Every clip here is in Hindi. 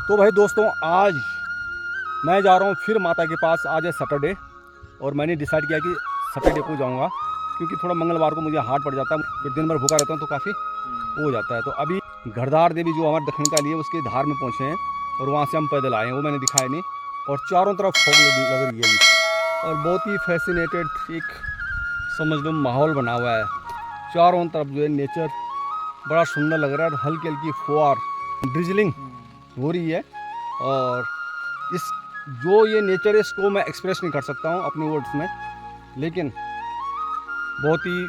तो भाई दोस्तों, आज मैं जा रहा हूँ फिर माता के पास। आज है सैटरडे और मैंने डिसाइड किया कि सैटरडे को जाऊँगा, क्योंकि थोड़ा मंगलवार को मुझे हार्ड पड़ जाता है, फिर दिन भर भूखा रहता हूँ तो काफ़ी हो जाता है। तो अभी घरदार देवी जो हमारे दक्षिण काली है उसके धार में पहुँचे हैं और वहाँ से हम पैदल आए हैं, वो मैंने दिखाया नहीं। और चारों तरफ फॉग लग रही है अभी, और बहुत ही फैसिनेटेड एक समझ लो माहौल बना हुआ है। चारों तरफ जो है नेचर बड़ा सुंदर लग रहा है, हल्की हल्की फुहार ड्रिजलिंग हो रही है। और इस जो ये नेचर है इसको मैं एक्सप्रेस नहीं कर सकता हूँ अपने वर्ड्स में, लेकिन बहुत ही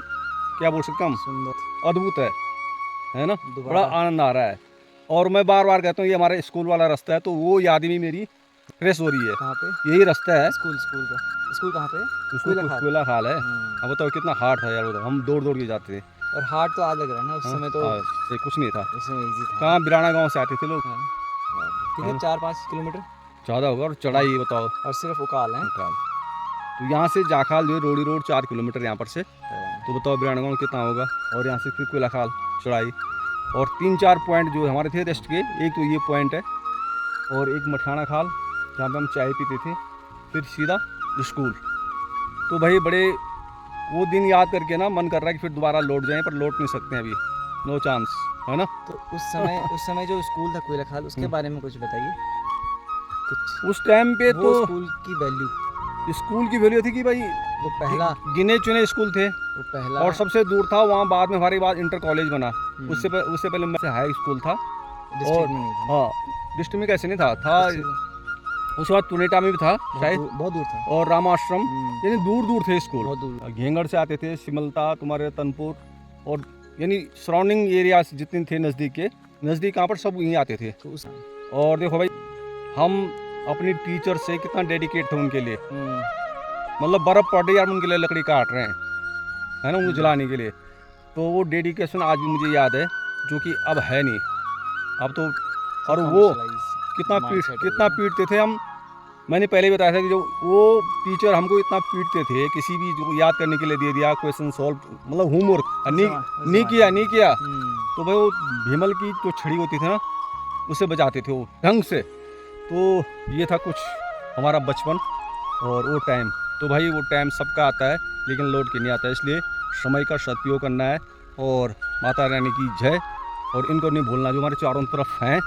क्या बोल सकता हूँ, सुंदर अद्भुत है ना। बड़ा आनंद आ रहा है। और मैं बार बार कहता हूँ ये हमारे स्कूल वाला रास्ता है, तो वो याद भी मेरी फ्रेश हो रही है। कहाँ पे? यही रास्ता है स्कूल कहाँ पे? कोयला खाल है। अब बताओ कितना हार्ड था यार, बताओ हम दौड़ दौड़ के जाते थे। और हार्ड तो आज लग रहा है ना, उस समय तो कुछ नहीं था, उस समय इजी था। कहाँ बिराना गांव से आते थे लोग। कितने 4-5 किलोमीटर ज़्यादा होगा, और चढ़ाई बताओ। और सिर्फ उकाल है। तो यहाँ से जाखाल जो है रोडी रोड 4 किलोमीटर यहाँ पर से, तो बताओ बिराना गांव कितना होगा। और यहाँ से फिर कोयला खाल चढ़ाई, और 3-4 पॉइंट जो हमारे थे रेस्ट के। एक तो ये पॉइंट है, और एक मठाना खाल जहाँ पे हम चाय पीते थे, फिर सीधा स्कूल। तो भाई बड़े वो दिन याद करके ना मन कर रहा है कि फिर दोबारा लौट जाएं, पर लौट नहीं सकते हैं अभी, नो चांस है ना। तो उस समय जो स्कूल था कोयला खाल, उसके बारे में कुछ बताइए कुछ। उस टाइम पे तो स्कूल की वैल्यू थी कि भाई वो पहला गिने चुने स्कूल थे, वो पहला और सबसे दूर था वहाँ। बाद में हमारे बाद इंटर कॉलेज बना, उससे पहले मैं हाई स्कूल था। डिस्ट्रिक्ट में नहीं था। हाँ, डिस्ट्रिक्ट में कैसे नहीं था उसके बाद पुनेटा में भी था शायद, बहुत दूर था। और रामाश्रम, यानी दूर दूर थे स्कूल। बहुत दूर। घेंगड़ से आते थे, सिमलता, तुम्हारे तनपुर, और यानी सराउंडिंग एरियाज जितने थे नज़दीक कहाँ पर सब यहीं आते थे। और देखो भाई, हम अपनी टीचर से कितना डेडिकेट थे उनके लिए। मतलब बर्फ़ पड़ रही है, हम उनके लिए लकड़ी काट रहे हैं, है ना, उनको जलाने के लिए। तो वो डेडिकेशन आज भी मुझे याद है, जो कि अब है नहीं। अब तो और वो कितना पीटते थे हम। मैंने पहले भी बताया था कि जो वो टीचर हमको इतना पीटते थे, किसी भी जो याद करने के लिए दे दिया, क्वेश्चन सॉल्व, मतलब होमवर्क नहीं किया तो भाई वो भीमल की जो छड़ी होती थी ना, उससे बचाते थे वो ढंग से। तो ये था कुछ हमारा बचपन और वो टाइम। तो भाई वो टाइम सबका आता है, लेकिन लौट के नहीं आता है, इसलिए समय का सदुपयोग करना है। और माता रानी की जय। और इनको नहीं भूलना, जो हमारे चारों तरफ हैं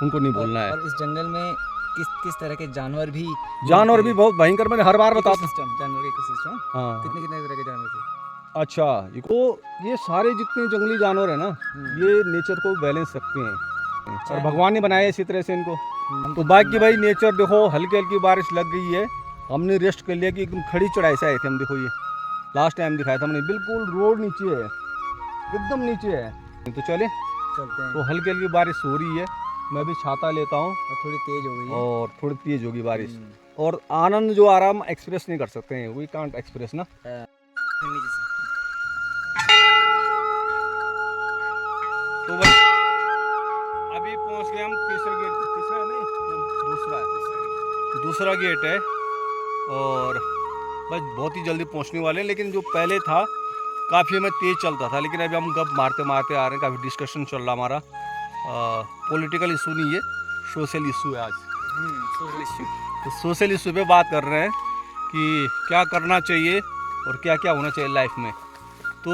उनको नहीं भूलना है। और इस जंगल में किस तरह के जानवर भी बहुत भयंकर, मैंने हर बार बताता हूँ। जानवर इकोसिस्टम हाँ, कितने तरह के जानवर थे? अच्छा, ये सारे जितने जंगली जानवर है ना, ये नेचर को बैलेंस रखते हैं, और भगवान ने बनाया इसी तरह से इनको। तो बाकी भाई नेचर देखो, हल्की हल्की बारिश लग गई है, हमने रेस्ट कर लिया कि एकदम खड़ी चढ़ाई से आए थे हम। देखो ये लास्ट टाइम दिखाया था हमने, बिल्कुल रोड नीचे है, एकदम नीचे है। तो चलते हैं। तो हल्की हल्की बारिश हो रही है, मैं भी छाता लेता हूँ, और थोड़ी तेज हो गई है। और थोड़ी तेज होगी बारिश। और आनंद जो आराम एक्सप्रेस नहीं कर सकते हैं, वी कांट एक्सप्रेस ना। तो भाई अभी पहुंच गए हम दूसरा गेट है, और बस बहुत ही जल्दी पहुंचने वाले हैं। लेकिन जो पहले था काफ़ी हमें तेज़ चलता था, लेकिन अभी हम गप मारते मारते आ रहे हैं। काफ़ी डिस्कशन चल रहा हमारा, पॉलिटिकल इशू नहीं है, सोशल इशू है आज। Social issue. तो सोशल इशू पे बात कर रहे हैं कि क्या करना चाहिए और क्या क्या होना चाहिए लाइफ में। तो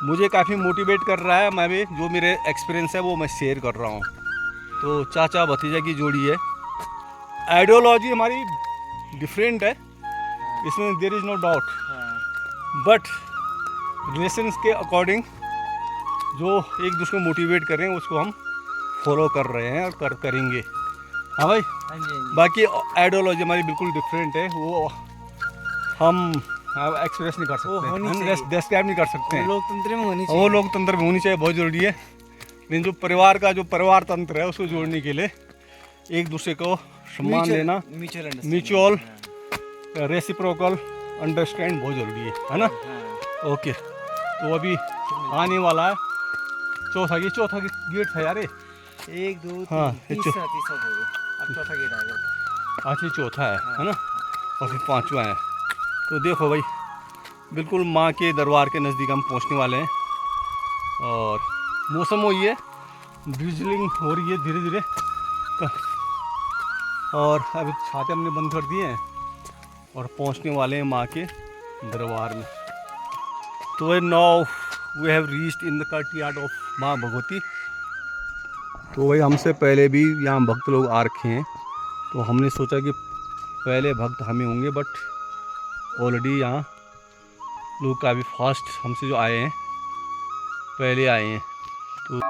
मुझे काफ़ी मोटिवेट कर रहा है, मैं भी जो मेरे एक्सपीरियंस है वो मैं शेयर कर रहा हूँ। तो चाचा भतीजा की जोड़ी है, आइडियोलॉजी हमारी डिफरेंट है, इसमें there is no doubt, but relations के अकॉर्डिंग जो एक दूसरे को मोटिवेट कर रहे हैं उसको हम फॉलो कर रहे हैं और करेंगे। हाँ भाई, बाकी आइडियोलॉजी हमारी बिल्कुल डिफरेंट है, वो हम एक्सप्रेस नहीं कर सकते, डिस्क्राइब नहीं कर सकते हैं। लोकतंत्र में होनी चाहिए, वो लोकतंत्र में होनी चाहिए, बहुत ज़रूरी है। लेकिन जो परिवार तंत्र है उसको जोड़ने के लिए एक दूसरे को सम्मान देना, म्यूचुअल रेसिप्रोकल अंडरस्टैंड बहुत ज़रूरी है ना। ओके, तो अभी आने वाला है चौथा गेट है यार, 1 2 हाँ, 3 तीसरा अब चौथा गेट आएगा। आज ये चौथा है ना, और फिर 5वां है। तो देखो भाई, बिल्कुल माँ के दरबार के नज़दीक हम पहुँचने वाले हैं, और मौसम वही है, ड्रिजलिंग हो रही है धीरे धीरे, और अभी छाते हमने बंद कर दिए हैं और पहुंचने वाले हैं माँ के दरबार में। तो now we have reached in the courtyard of Maa Bhagwati. तो भाई हमसे पहले भी यहाँ भक्त लोग आ रखे हैं, तो हमने सोचा कि पहले भक्त हमें होंगे, बट ऑलरेडी यहाँ लोग काफ़ी फास्ट हमसे जो आए हैं पहले आए हैं। तो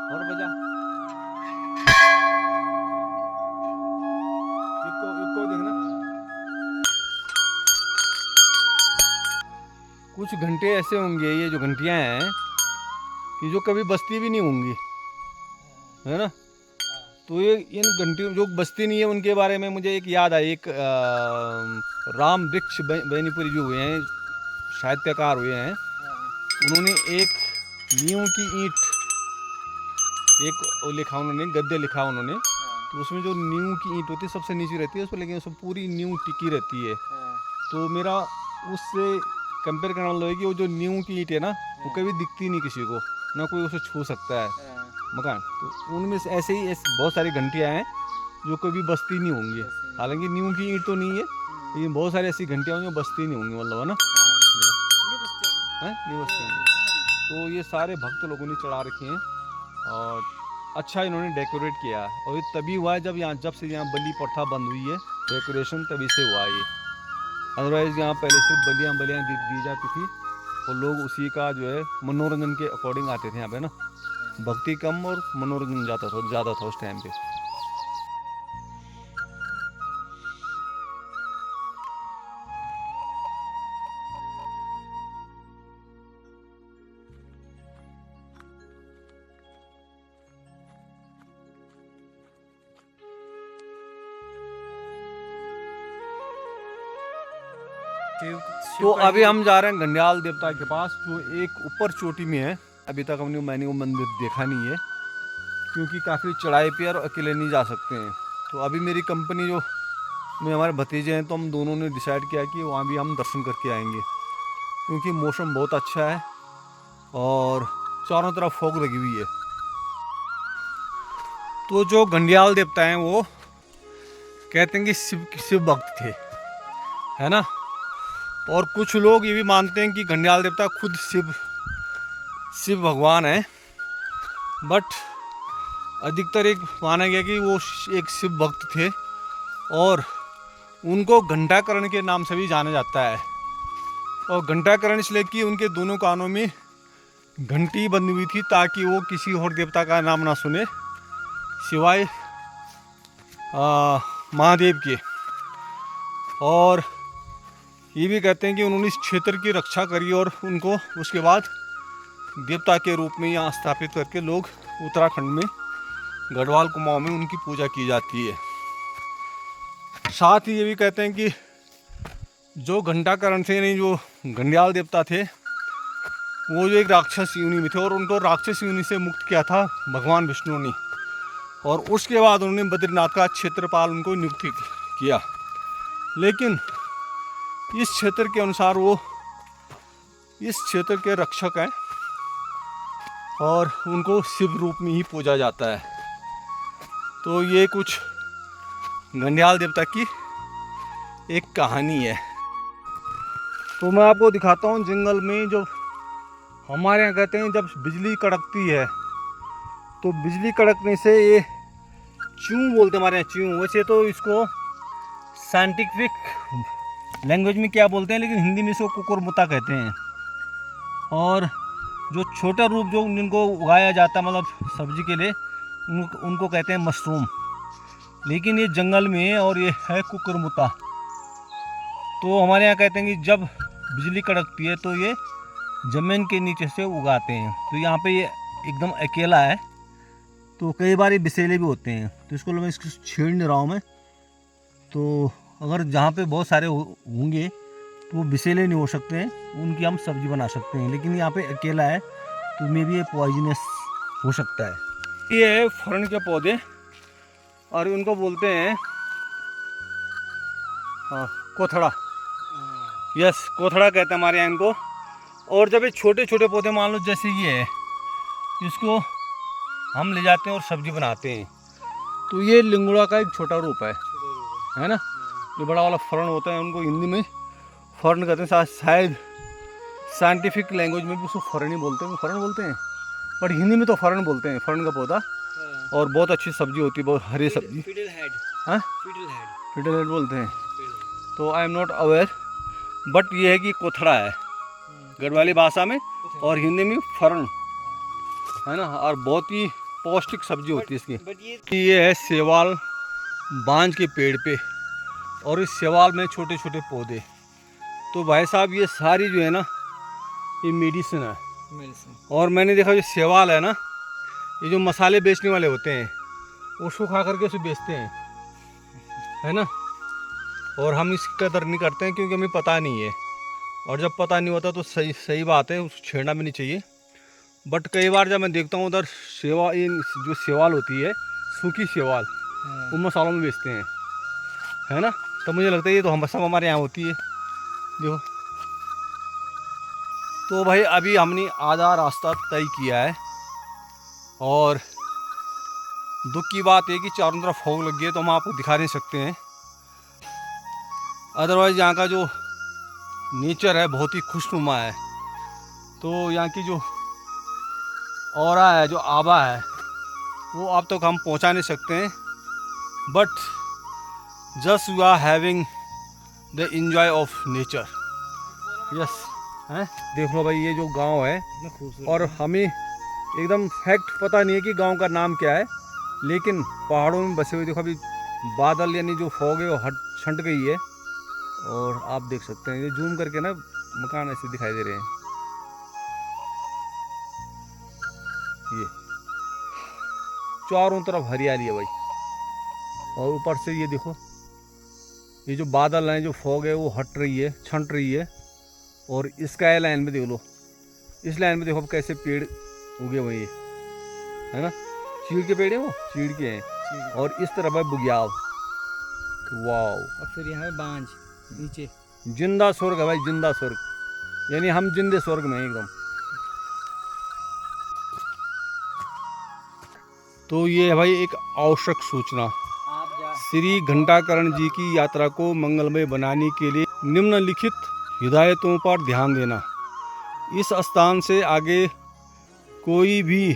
और बजा इसको देखना। कुछ घंटे ऐसे होंगे ये जो घंटियां हैं कि जो कभी बजती भी नहीं होंगी, है ना। तो ये इन घंटियों जो बजती नहीं है उनके बारे में मुझे एक याद आई। एक राम वृक्ष बेनीपुरी जो हुए हैं, साहित्यकार हुए हैं, उन्होंने एक नीम की ईंट एक लिखा, उन्होंने गद्य लिखा उन्होंने। तो उसमें जो नीम की ईंट होती है सबसे नीचे रहती है उस पर, लेकिन उसमें पूरी नीम टिकी रहती है। तो मेरा उससे कंपेयर करना मतलब है कि वो जो नीम की ईंट है ना, वो कभी दिखती नहीं किसी को, ना कोई उसे छू सकता है मकान। तो उनमें से ऐसे ही बहुत सारी घंटियाँ हैं जो कभी बजती नहीं होंगी। हालांकि नीम की ईंट तो नहीं है, लेकिन बहुत सारी ऐसी घंटियाँ होंगी जो बजती नहीं होंगी, मतलब, है ना, नहीं बजती होंगी। तो ये सारे भक्त लोगों ने चढ़ा रखे हैं और अच्छा इन्होंने डेकोरेट किया है। और ये तभी हुआ है जब से यहाँ बलि प्रथा बंद हुई है, डेकोरेशन तभी से हुआ है ये। अदरवाइज़ यहाँ पहले सिर्फ बलियाँ दी जाती थी और लोग उसी का जो है मनोरंजन के अकॉर्डिंग आते थे यहाँ पे ना। भक्ति कम और मनोरंजन ज़्यादा था उस टाइम पे। तो अभी हम जा रहे हैं घंडियाल देवता के पास, जो एक ऊपर चोटी में है। अभी तक मैंने वो मंदिर देखा नहीं है, क्योंकि काफ़ी चढ़ाई पे और अकेले नहीं जा सकते हैं। तो अभी मेरी कंपनी जो में हमारे भतीजे हैं, तो हम दोनों ने डिसाइड किया कि वहाँ भी हम दर्शन करके आएंगे, क्योंकि मौसम बहुत अच्छा है और चारों तरफ फॉग लगी हुई है। तो जो घंडियाल देवता हैं वो कहते हैं कि शिव भक्त थे, है ना। और कुछ लोग ये भी मानते हैं कि घंडियाल देवता खुद शिव भगवान है, बट अधिकतर एक माना गया कि वो एक शिव भक्त थे और उनको घंटाकरण के नाम से भी जाना जाता है। और घंटाकरण इसलिए कि उनके दोनों कानों में घंटी बंधी हुई थी, ताकि वो किसी और देवता का नाम ना सुने सिवाय महादेव के। और ये भी कहते हैं कि उन्होंने इस क्षेत्र की रक्षा करी और उनको उसके बाद देवता के रूप में यहाँ स्थापित करके लोग उत्तराखंड में गढ़वाल कुमाऊं में उनकी पूजा की जाती है। साथ ही ये भी कहते हैं कि जो घंटाकरण थे, नहीं जो घंडियाल देवता थे, वो जो एक राक्षस योनि में थे और उनको राक्षस योनि से मुक्त किया था भगवान विष्णु ने। और उसके बाद उन्होंने बद्रीनाथ का क्षेत्रपाल उनको नियुक्त किया, लेकिन इस क्षेत्र के अनुसार वो इस क्षेत्र के रक्षक हैं और उनको शिव रूप में ही पूजा जाता है। तो ये कुछ घंडियाल देवता की एक कहानी है। तो मैं आपको दिखाता हूँ जंगल में, जो हमारे यहाँ कहते हैं जब बिजली कड़कती है, तो बिजली कड़कने से ये च्यूं बोलते हैं हमारे यहाँ, च्यूं। वैसे तो इसको साइंटिफिक लैंग्वेज में क्या बोलते हैं, लेकिन हिंदी में इसको कुकुरमुता कहते हैं। और जो छोटा रूप जो जिनको उगाया जाता है मतलब सब्जी के लिए, उनको कहते हैं मशरूम। लेकिन ये जंगल में है और ये है कुकुरमुता। तो हमारे यहाँ कहते हैं कि जब बिजली कड़कती है तो ये ज़मीन के नीचे से उगाते हैं। तो यहाँ पे ये एकदम अकेला है, तो कई बार ये विषैले भी होते हैं। तो इसको मैं इसको छेड़ नहीं रहा हूँ मैं। तो अगर जहाँ पे बहुत सारे होंगे तो वो विषैले नहीं हो सकते हैं, उनकी हम सब्जी बना सकते हैं। लेकिन यहाँ पे अकेला है तो मे भी ये पॉइजनस हो सकता है। ये है फरण के पौधे और उनको बोलते हैं कोथड़ा। यस, कोथड़ा कहते हैं हमारे यहाँ इनको। और जब ये छोटे छोटे पौधे मान लो जैसे ये है, इसको हम ले जाते हैं और सब्जी बनाते हैं, तो ये लिंगुड़ा का एक छोटा रूप है ना। जो बड़ा वाला फर्न होता है उनको हिंदी में फर्न कहते हैं, शायद साइंटिफिक लैंग्वेज में भी उसको फर्न ही बोलते हैं, फर्न बोलते हैं, पर हिंदी में तो फर्न बोलते हैं, फर्न का पौधा। और बहुत अच्छी सब्जी होती है, बहुत हरी सब्जी। Fiddlehead. हाँ, फिडल हेड बोलते हैं, तो I am not aware, but ये है कि कोथड़ा है गढ़वाली भाषा में, और हिंदी में फर्न है ना। और बहुत ही पौष्टिक सब्जी होती है इसकी। ये है सेवाल बांज के पेड़ पे, और इस सेवाल में छोटे छोटे पौधे। तो भाई साहब ये सारी जो है ना, ये मेडिसिन है। और मैंने देखा जो सेवाल है ना, ये जो मसाले बेचने वाले होते हैं उसको खा करके उसे बेचते हैं, है ना। और हम इसकी कदर नहीं करते हैं क्योंकि हमें पता नहीं है, और जब पता नहीं होता तो सही बात है, उसको छेड़ना भी नहीं चाहिए। बट कई बार जब मैं देखता हूँ उधर ये जो सेवाल होती है, सूखी सेवाल, वो मसालों में बेचते हैं, है ना। तो मुझे लगता है ये तो हम सब हमारे यहाँ होती है देखो। तो भाई अभी हमने आधा रास्ता तय किया है, और दुख की बात है कि चारों तरफ फॉग लग गई है, तो हम आपको दिखा नहीं सकते हैं। अदरवाइज़ यहाँ का जो नेचर है बहुत ही खुशनुमा है। तो यहाँ की जो ऑरा है, जो आभा है, वो अब तक हम पहुँचा नहीं सकते हैं, but just you are having the enjoy of nature. Yes हैं, देख लो भाई ये जो गांव है, और हमें एकदम फैक्ट पता नहीं है कि गांव का नाम क्या है, लेकिन पहाड़ों में बसे हुए देखो अभी बादल यानी जो फॉग है वो छंट गई है। और आप देख सकते हैं ये जूम करके ना मकान ऐसे दिखाई दे रहे हैं, ये चारों तरफ हरियाली है भाई। और ऊपर से ये देखो ये जो बादल हैं, जो फॉग है वो हट रही है, छंट रही है। और स्काई लाइन में देख लो, इस लाइन में देखो अब कैसे पेड़ उगे हुए हैं, है ना। चीड़ के पेड़ हैं, वो चीड़ के हैं। और इस तरफ है बुग्याल, वाओ। और फिर यहाँ पे बांझ नीचे, जिंदा स्वर्ग है भाई, जिंदा स्वर्ग, यानी हम जिंदे स्वर्ग में हैं एकदम। तो ये है भाई एक आवश्यक सूचना, श्री घंटाकरण जी की यात्रा को मंगलमय बनाने के लिए निम्नलिखित हिदायतों पर ध्यान देना। इस स्थान से आगे कोई भी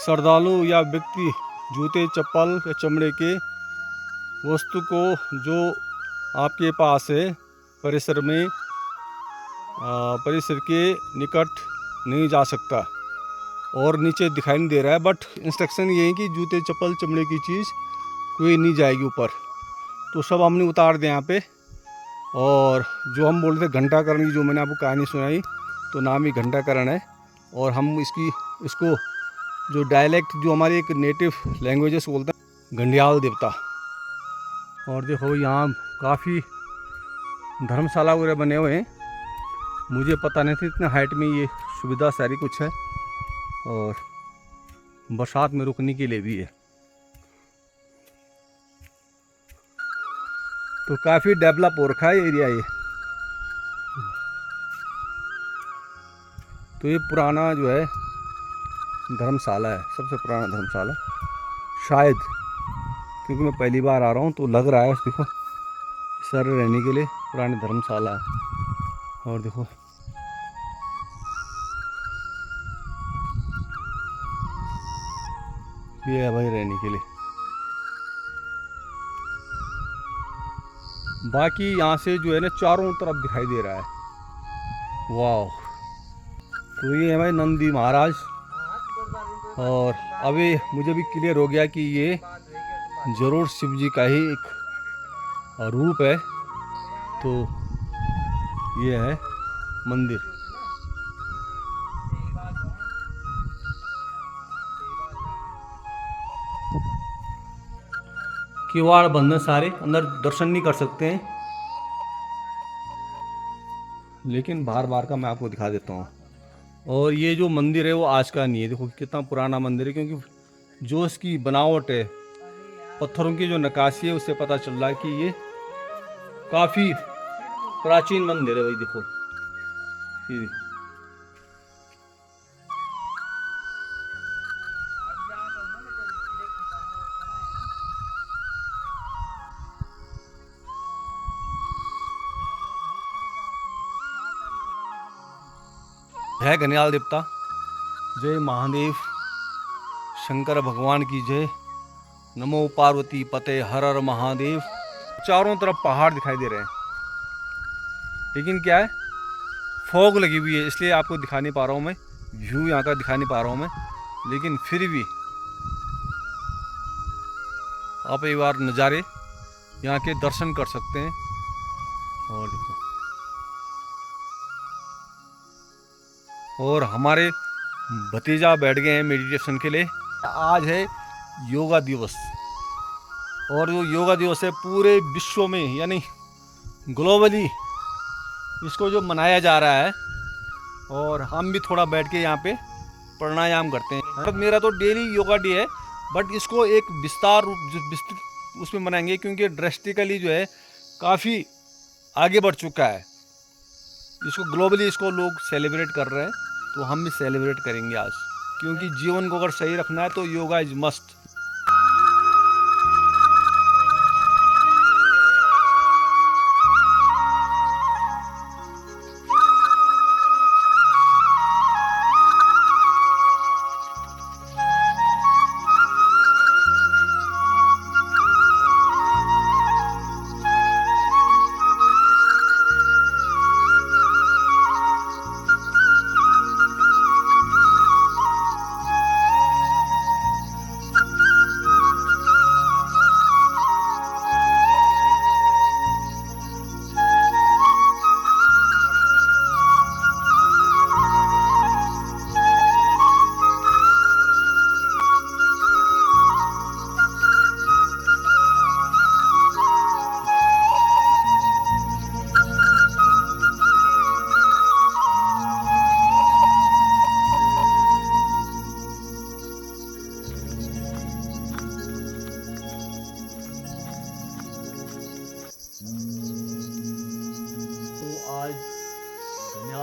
श्रद्धालु या व्यक्ति जूते, चप्पल या चमड़े के वस्तु को जो आपके पास है परिसर के निकट नहीं जा सकता। और नीचे दिखाई नहीं दे रहा है, बट इंस्ट्रक्शन ये है कि जूते, चप्पल, चमड़े की चीज़ कोई नहीं जाएगी ऊपर। तो सब हमने उतार दिया यहाँ पे। और जो हम बोल रहे थे घंटाकरण की, जो मैंने आपको कहानी सुनाई, तो नाम ही घंटाकरण है। और हम इसको जो डायलेक्ट जो हमारी एक नेटिव लैंग्वेजेस बोलते हैं, घंडियाल देवता। और देखो यहाँ काफ़ी धर्मशाला वगैरह बने हुए हैं, मुझे पता नहीं था इतने हाइट में ये सुविधा सारी कुछ है। और बरसात में रुकने के लिए भी है। तो काफ़ी डेवलप हो रखा है एरिया ये। तो ये पुराना जो है धर्मशाला है, सबसे पुराना धर्मशाला शायद, क्योंकि मैं पहली बार आ रहा हूँ तो लग रहा है। देखो सर रहने के लिए पुरानी धर्मशाला है। और देखो ये है भाई रहने के लिए। बाकी यहाँ से जो है ना चारों तरफ दिखाई दे रहा है, वाह। तो ये है भाई नंदी महाराज। और अभी मुझे भी क्लियर हो गया कि ये जरूर शिव जी का ही एक रूप है। तो ये है मंदिर। किवाड़ बंद है सारे, अंदर दर्शन नहीं कर सकते हैं, लेकिन बार बार का मैं आपको दिखा देता हूँ। और ये जो मंदिर है वो आज का नहीं है, देखो कितना पुराना मंदिर है, क्योंकि जो इसकी बनावट है, पत्थरों की जो नक्काशी है, उससे पता चल रहा है कि ये काफ़ी प्राचीन मंदिर है भाई, देखो ये जय गनियाल देवता, जय महादेव, शंकर भगवान की जय, नमो पार्वती पते हर हर महादेव। चारों तरफ पहाड़ दिखाई दे रहे हैं, लेकिन क्या है, फॉग लगी हुई है, इसलिए आपको दिखा नहीं पा रहा हूँ मैं, व्यू यहाँ का दिखा नहीं पा रहा हूँ मैं, लेकिन फिर भी आप एक बार नज़ारे यहाँ के दर्शन कर सकते हैं। और देखो, और हमारे भतीजा बैठ गए हैं मेडिटेशन के लिए। आज है योगा दिवस, और जो योगा दिवस है पूरे विश्व में यानी ग्लोबली इसको जो मनाया जा रहा है, और हम भी थोड़ा बैठ के यहाँ पे प्राणायाम करते हैं। मेरा तो डेली योगा डे है, बट इसको एक विस्तृत उसमें मनाएंगे, क्योंकि ड्रेस्टिकली जो है काफ़ी आगे बढ़ चुका है, इसको ग्लोबली इसको लोग सेलिब्रेट कर रहे हैं, तो हम भी सेलिब्रेट करेंगे आज, क्योंकि जीवन को अगर सही रखना है तो योगा इज मस्ट।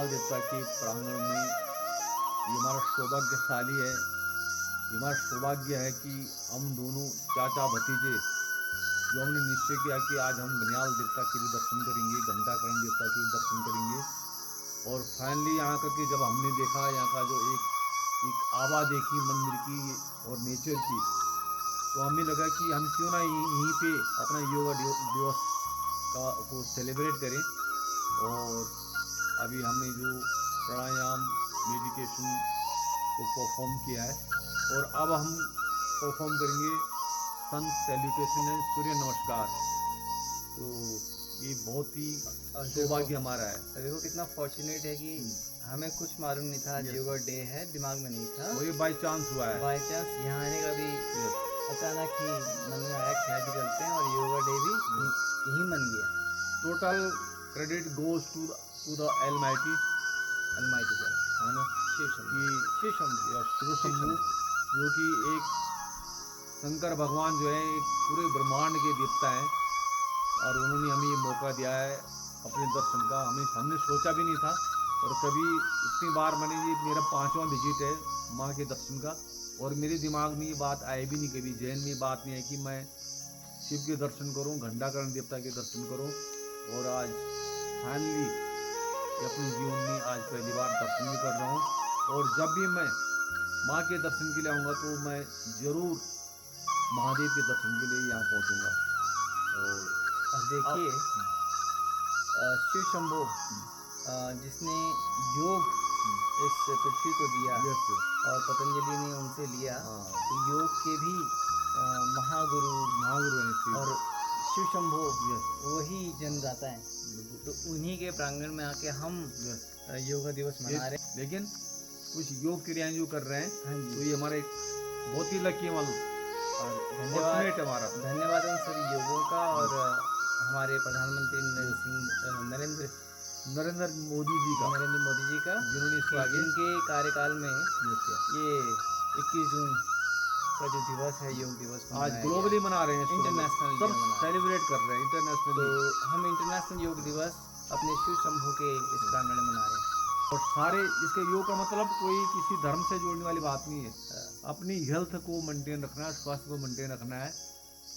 देवता के प्रांगण में ये हमारा सौभाग्यशाली है, ये हमारा सौभाग्य है कि हम दोनों चाचा भतीजे जो हमने निश्चय किया कि आज हम गनियाल देवता के भी दर्शन करेंगे, घंटाकरण देवता के भी दर्शन करेंगे। और फाइनली यहाँ करके जब हमने देखा यहाँ का जो एक आभा देखी मंदिर की और नेचर की, तो हमें लगा कि हम क्यों ना यहीं पे अपना योगा दिवस को सेलिब्रेट करें। और अभी हमने जो प्राणायाम मेडिटेशन को परफॉर्म किया है, और अब हम परफॉर्म करेंगे सन सैल्यूटेशन एंड सूर्य नमस्कार। तो ये बहुत ही सौभाग्य हमारा है। देखो कितना फॉर्चुनेट है कि हमें कुछ मालूम नहीं था, आज योगा डे है, दिमाग में नहीं था, वो ये बाई चांस हुआ है। बाई चांस यहाँ आने का भी अचानक ही मन में आया कि आज चलते हैं, और योगा डे भी यही मन गया। Total credit goes to the almighty है ना, शिव शंभू, जो कि एक शंकर भगवान जो है एक पूरे ब्रह्मांड के देवता हैं, और उन्होंने हमें ये मौका दिया है अपने दर्शन का। हमने सोचा भी नहीं था, और कभी इतनी बार मैंने ये मेरा 5वां विजिट है माँ के दर्शन का, और मेरे दिमाग में ये बात आई भी नहीं, कभी जहन में बात नहीं है कि मैं शिव के दर्शन करूं, घंटाकरण देवता के दर्शन करूं। और आज फाइनली अपने जीवन में आज पहली बार दर्शन भी कर रहा हूं। और जब भी मैं माँ के दर्शन के लिए आऊँगा तो मैं ज़रूर महादेव के दर्शन के लिए यहाँ पहुँचूँगा। और देखिए शिव शंभू जिसने योग इस पृथ्वी को दिया, और पतंजलि ने उनसे लिया, तो योग के भी महागुरु हैं, और शिव शंभू वही जन्मदाता हैं। तो उन्हीं के प्रांगण में आके हम योगा दिवस मना रहे हैं। लेकिन कुछ योग क्रियाएं जो कर रहे हैं, तो ये हमारा एक बहुत ही लकी मालूम, और धन्यवाद हमारा धन्यवाद उन सभी योगों का, और हमारे प्रधानमंत्री नरेंद्र मोदी जी का, जिन्होंने इसको आगे जिनके कार्यकाल में ये 21 जून का जो दिवस है, योग दिवस आज ग्लोबली मना रहे हैं, इंटरनेशनल सब सेलिब्रेट कर रहे हैं इंटरनेशनल। तो हम इंटरनेशनल योग दिवस अपने शिव शंभू के इस प्रांगण में मना रहे हैं। और सारे इसके योग का मतलब कोई किसी धर्म से जोड़ने वाली बात नहीं है, अपनी हेल्थ को मेंटेन रखना है, स्वास्थ्य को मेंटेन रखना है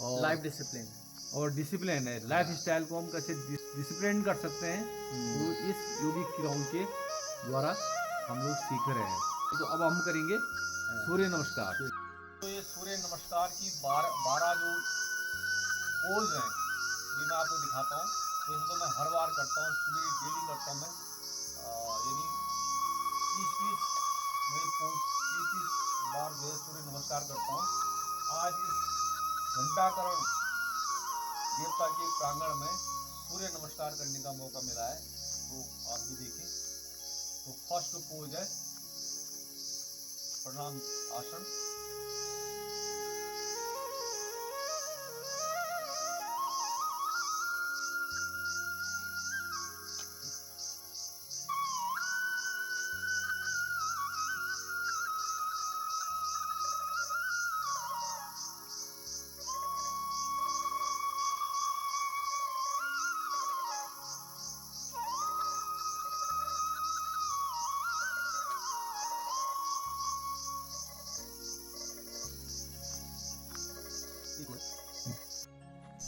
और लाइफ डिसिप्लिन और डिसिप्लिन है। लाइफ स्टाइल को हम कैसे डिसिप्लिन कर सकते हैं तो इस योगिक क्रियाओं के द्वारा हम लोग सीख रहे हैं। तो अब हम करेंगे सूर्य नमस्कार। तो ये सूर्य नमस्कार की 12 जो पोज हैं ये मैं आपको दिखाता हूँ। वैसे तो मैं हर बार करता हूँ, सुबह डेली करता हूँ मैं, यानी 30 बार जो है सूर्य नमस्कार करता हूँ। आज इस घंटाकरण देवता के प्रांगण में सूर्य नमस्कार करने का मौका मिला है, तो आप भी देखें। तो फर्स्ट पोज है प्रणाम आसन।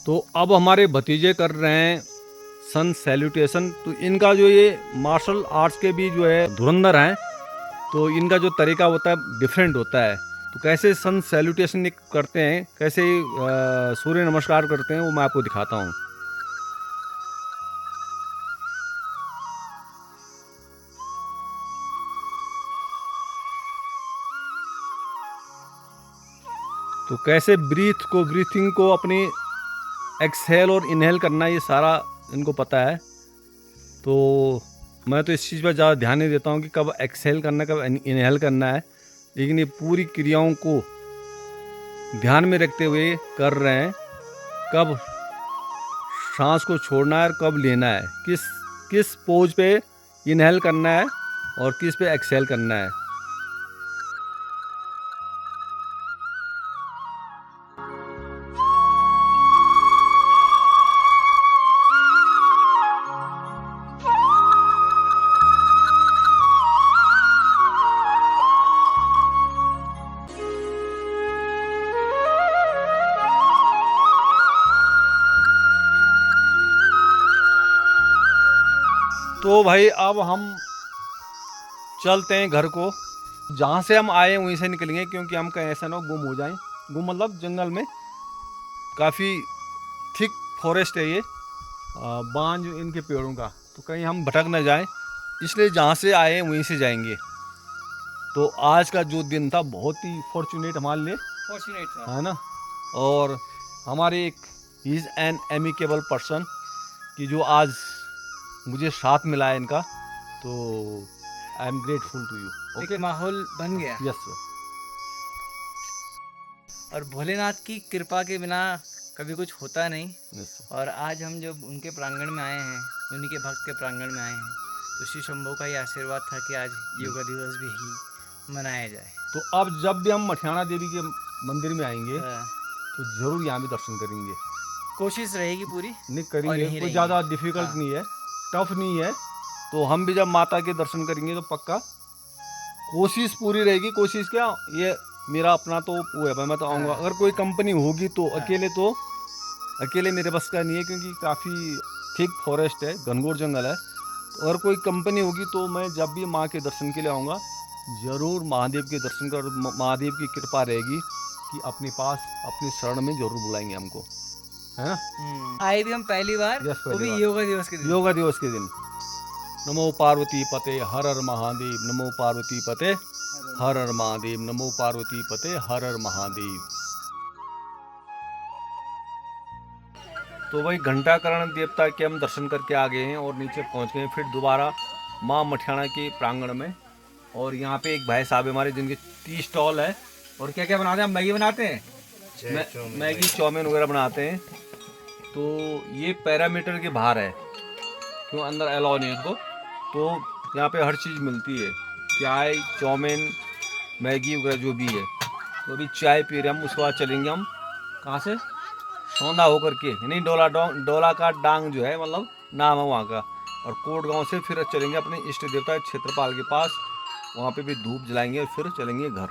तो अब हमारे भतीजे कर रहे हैं सन सैल्यूटेशन। तो इनका जो ये मार्शल आर्ट्स के भी जो है धुरंधर हैं, तो इनका जो तरीका होता है डिफरेंट होता है। तो कैसे सन सैल्यूटेशन करते हैं, कैसे सूर्य नमस्कार करते हैं, वो मैं आपको दिखाता हूँ। तो कैसे ब्रीथिंग को अपनी एक्सहेल और इनहेल करना, ये सारा इनको पता है। तो मैं तो इस चीज़ पर ज़्यादा ध्यान नहीं देता हूँ कि कब एक्सहेल करना है, कब इनहेल करना है, लेकिन ये पूरी क्रियाओं को ध्यान में रखते हुए कर रहे हैं। कब सांस को छोड़ना है और कब लेना है, किस पोज पे इनहेल करना है और किस पे एक्सहेल करना है। तो भाई अब हम चलते हैं घर को। जहाँ से हम आए वहीं से निकलेंगे, क्योंकि हम कहीं ऐसा ना गुम हो जाएं। गुम मतलब जंगल में काफ़ी थिक फॉरेस्ट है ये, बांझ इनके पेड़ों का, तो कहीं हम भटक ना जाएं, इसलिए जहाँ से आए वहीं से जाएंगे। तो आज का जो दिन था बहुत ही फॉर्चुनेट हमारे लिए, फॉर्चुनेट है ना। और हमारे एक ही इज़ एन एमिकेबल पर्सन कि जो आज मुझे साथ मिला है इनका, तो I am grateful to you. एक माहौल बन गया। Yes sir. और भोलेनाथ की कृपा के बिना कभी कुछ होता नहीं। Yes sir. और आज हम जब उनके प्रांगण में आए हैं, उन्हीं के भक्त के प्रांगण में आए हैं, तो शिव शंभू का ये आशीर्वाद था कि आज योगा दिवस भी ही मनाया जाए। तो अब जब भी हम मठियाना देवी के मंदिर में आएंगे हाँ, तो ज़रूर यहाँ भी दर्शन करेंगे। कोशिश रहेगी पूरी। नहीं और करेंगे, यहीं कोई रहेंगे। ज़्यादा डिफिकल्ट हाँ। नहीं है, टफ नहीं है। तो हम भी जब माता के दर्शन करेंगे तो पक्का कोशिश पूरी रहेगी। कोशिश क्या, ये मेरा अपना तो वो है भाई, मैं तो आऊँगा। हाँ। अगर कोई कंपनी होगी तो हाँ। अकेले मेरे बस का नहीं है, क्योंकि काफ़ी थिक फॉरेस्ट है, घनघोर जंगल है। तो अगर कोई कंपनी होगी तो मैं जब भी माँ के दर्शन के लिए आऊँगा ज़रूर महादेव के दर्शन कर, महादेव की कृपा रहेगी कि अपने पास अपने शरण में ज़रूर बुलाएंगे हमको, है ना। आए भी हम पहली बार, Yes, वो भी पहली बार। योगा दिवस के दिन। योगा दिवस के दिन। नमो पार्वती पते हर हर महादेव, नमो पार्वती पते हर हर महादेव, नमो पार्वती पते हर हर महादेव। तो वही घंटाकरण देवता के हम दर्शन करके आ गए हैं और नीचे पहुंच गए हैं फिर दोबारा माँ मठियाना के प्रांगण में। और यहाँ पे एक भाई साहब हमारे जिनके टी स्टॉल है। और क्या क्या बनाते हैं, हम मैगी बनाते हैं, मैगी चाउमीन वगैरह बनाते हैं। तो ये पैरामीटर के बाहर है, क्यों अंदर अलाउ नहीं है उनको। तो यहाँ पे हर चीज़ मिलती है, चाय चाउमीन मैगी वगैरह जो भी है। तो अभी चाय पी रहे हम, उसके बाद चलेंगे हम कहाँ से, सौंधा होकर के, नहीं डोला का डांग जो है मतलब नाम है वहाँ का। और कोट गांव से फिर चलेंगे अपने इष्ट देवता क्षेत्रपाल के पास, वहाँ पे भी धूप जलाएंगे और फिर चलेंगे घर।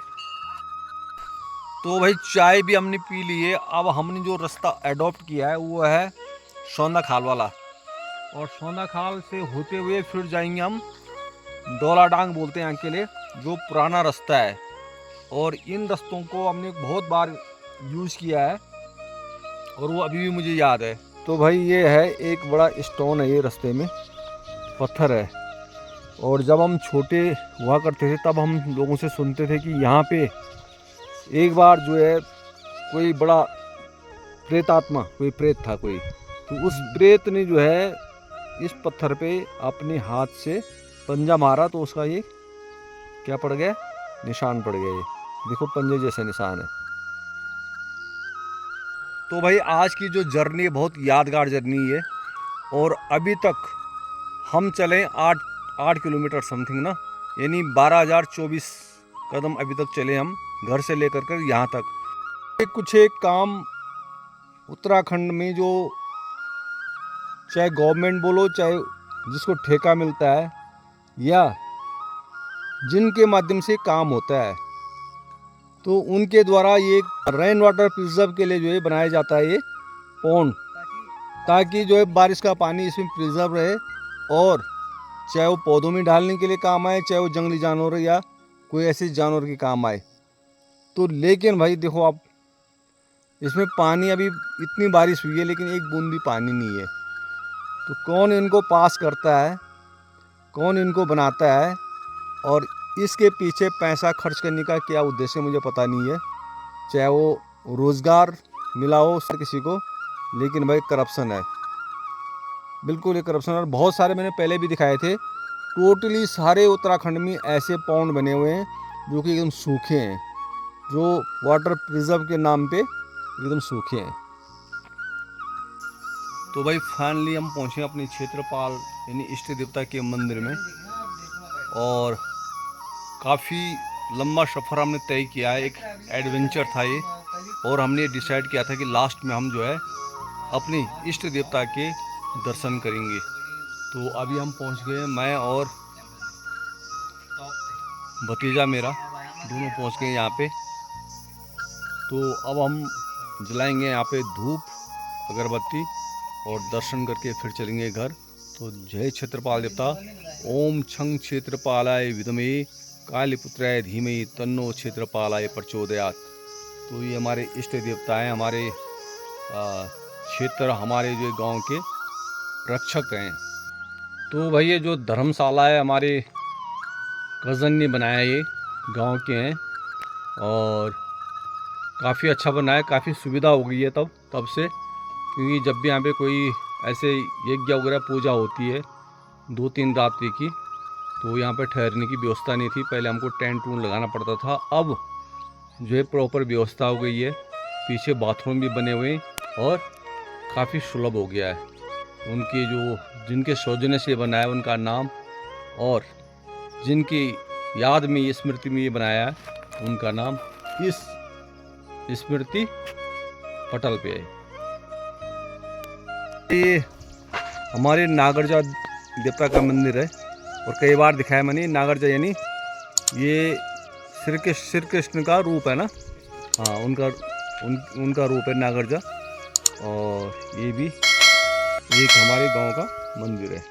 तो भाई चाय भी हमने पी ली है। अब हमने जो रास्ता अडॉप्ट किया है वो है सौंदा खाल वाला, और सौंदा खाल से होते हुए फिर जाएंगे हम डोला डांग बोलते हैं यहाँ के लिए, जो पुराना रास्ता है। और इन रास्तों को हमने बहुत बार यूज़ किया है और वो अभी भी मुझे याद है। तो भाई ये है एक बड़ा स्टोन है, ये रास्ते में पत्थर है। और जब हम छोटे हुआ करते थे तब हम लोगों से सुनते थे कि यहाँ पे एक बार जो है कोई बड़ा प्रेतात्मा, कोई प्रेत था कोई, तो उस प्रेत ने जो है इस पत्थर पे अपने हाथ से पंजा मारा तो उसका ये क्या पड़ गया, निशान पड़ गया। ये देखो पंजे जैसे निशान है। तो भाई आज की जो जर्नी है बहुत यादगार जर्नी है। और अभी तक हम चले 8 किलोमीटर समथिंग ना, यानी 12,024 कदम अभी तक चले हम घर से लेकर कर यहाँ तक। कुछ एक काम उत्तराखंड में जो चाहे गवर्नमेंट बोलो चाहे जिसको ठेका मिलता है या जिनके माध्यम से काम होता है, तो उनके द्वारा ये रेन वाटर प्रिजर्व के लिए जो है बनाया जाता है ये पॉन्ड, ताकि जो है बारिश का पानी इसमें प्रिजर्व रहे और चाहे वो पौधों में डालने के लिए काम आए, चाहे वो जंगली जानवर या कोई ऐसे जानवर के काम आए। तो लेकिन भाई देखो आप, इसमें पानी अभी इतनी बारिश हुई है लेकिन एक बूंद भी पानी नहीं है। तो कौन इनको पास करता है, कौन इनको बनाता है और इसके पीछे पैसा खर्च करने का क्या उद्देश्य मुझे पता नहीं है। चाहे वो रोज़गार मिला हो उससे किसी को, लेकिन भाई करप्शन है, बिल्कुल ये करप्शन। और बहुत सारे मैंने पहले भी दिखाए थे, टोटली सारे उत्तराखंड में ऐसे पॉन्ड बने हुए हैं जो कि एकदम सूखे हैं, जो वाटर प्रिजर्व के नाम पे एकदम सूखे हैं। तो भाई फाइनली हम पहुँचे अपने क्षेत्रपाल यानी इष्ट देवता के मंदिर में, और काफ़ी लंबा सफ़र हमने तय किया है, एक एडवेंचर था ये। और हमने डिसाइड किया था कि लास्ट में हम जो है अपने इष्ट देवता के दर्शन करेंगे। तो अभी हम पहुंच गए, मैं और भतीजा मेरा दोनों पहुंच गए यहाँ पे। तो अब हम जलाएंगे यहाँ पे धूप अगरबत्ती और दर्शन करके फिर चलेंगे घर। तो जय क्षेत्रपाल देवता। ओम छंग क्षेत्रपालाय विद्महे कालीपुत्राय धीमहि तन्नो क्षेत्रपालाय प्रचोदयात्। तो ये हमारे इष्ट देवता हैं, हमारे क्षेत्र, हमारे जो गांव के रक्षक हैं। तो भाई ये जो धर्मशाला है हमारे कज़न ने बनाया, ये गांव के हैं और काफ़ी अच्छा बना है, काफ़ी सुविधा हो गई है तब से। क्योंकि जब भी यहाँ पे कोई ऐसे यज्ञ वगैरह पूजा होती है 2-3 रात्रि की, तो यहाँ पे ठहरने की व्यवस्था नहीं थी। पहले हमको टेंट वूंट लगाना पड़ता था, अब जो है प्रॉपर व्यवस्था हो गई है। पीछे बाथरूम भी बने हुए हैं और काफ़ी सुलभ हो गया है। उनके जो जिनके सौजन्य से बनाया उनका नाम, और जिनकी याद में, स्मृति में ये बनाया है, उनका नाम इस स्मृति पटल पे है। ये हमारे नागरजा देवता का मंदिर है और कई बार दिखाया मैंने। नागरजा यानी ये श्री कृष्ण का रूप है ना, हाँ उनका रूप है नागरजा। और ये भी एक हमारे गांव का मंदिर है।